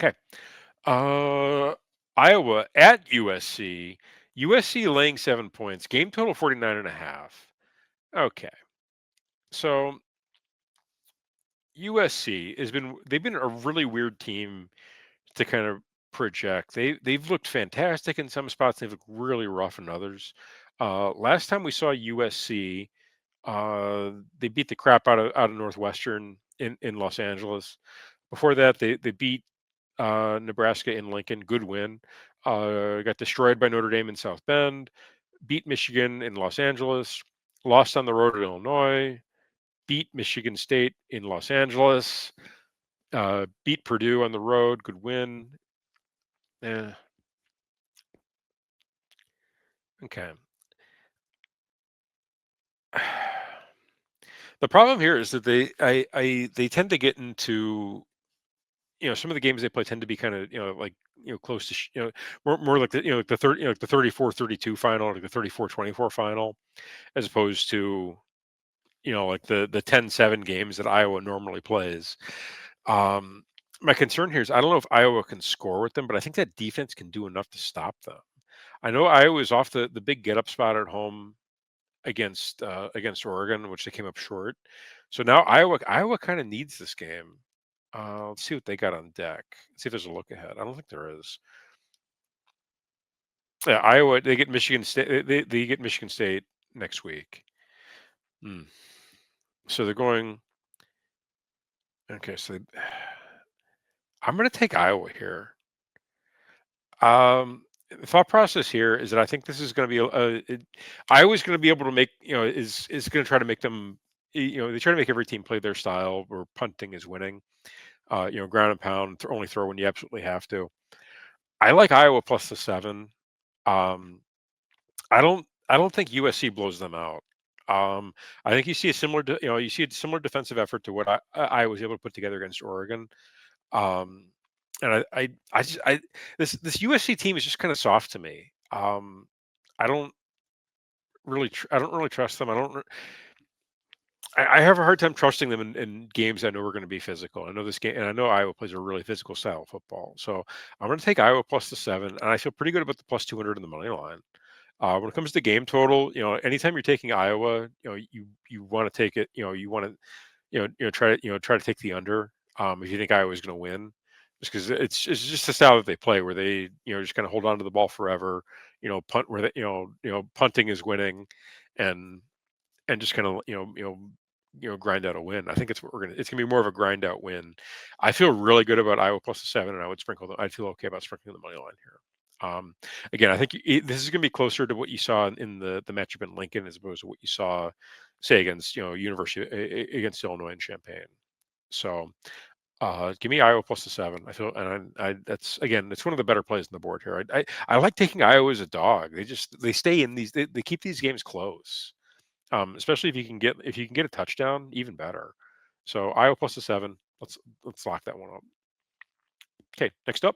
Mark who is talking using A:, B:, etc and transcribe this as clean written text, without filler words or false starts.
A: Okay. Uh, Iowa at USC. USC laying 7 points. Game total 49.5. Okay. So USC they've been a really weird team to kind of project. They've looked fantastic in some spots. They've looked really rough in others. Last time we saw USC, they beat the crap out of Northwestern in Los Angeles. Before that, they beat Nebraska in Lincoln. Good win. Got destroyed by Notre Dame in South Bend. Beat Michigan in Los Angeles. Lost on the road at Illinois. Beat Michigan State in Los Angeles. Beat Purdue on the road. Good win. Eh, okay. The problem here is that they tend to get into some of the games they play tend to be kind of like close to more like the like the 30 like the 34-32 final, like the 34-24 final, as opposed to like the 10-7 games that Iowa normally plays. Um, my concern here is I don't know if Iowa can score with them, but I think that defense can do enough to stop them. I know Iowa is off the big get up spot at home against Oregon, which they came up short. So now Iowa kind of needs this game. Let's see what they got on deck. See if there's a look ahead. I don't think there is. Yeah, Iowa they get Michigan State. They get Michigan State next week. Hmm. So they're going. Okay, so I'm going to take Iowa here. The thought process here is that I think this is going to be Iowa's going to be able to make is going to try to make them they try to make every team play their style where punting is winning. Ground and pound, only throw when you absolutely have to. I like Iowa plus the 7. Um, I don't think USC blows them out. I think you see a similar, you see a similar defensive effort to what I was able to put together against Oregon. Um, and this USC team is just kind of soft to me. I don't I don't really trust them. I have a hard time trusting them in games I know are going to be physical. I know this game, and I know Iowa plays a really physical style of football. So I'm going to take Iowa plus the 7, and I feel pretty good about the plus 200 in the money line. When it comes to game total, anytime you're taking Iowa, you want to take it. You want to try to take the under. If you think Iowa is going to win, just because it's just the style that they play, where they just kind of hold on to the ball forever. Punt where punting is winning, and just kind of grind out a win. I think it's gonna be more of a grind out win. I feel really good about Iowa plus the 7, and I'd feel okay about sprinkling the money line here. Again, I think this is gonna be closer to what you saw in the matchup in Lincoln as opposed to what you saw, say, against University against Illinois and Champaign. So give me Iowa plus the 7. I feel, and that's again, it's one of the better plays on the board here. I like taking Iowa as a dog. They stay in these. They keep these games close. Especially if you can get a touchdown, even better. So Iowa plus the 7. Let's lock that one up. Okay, next up,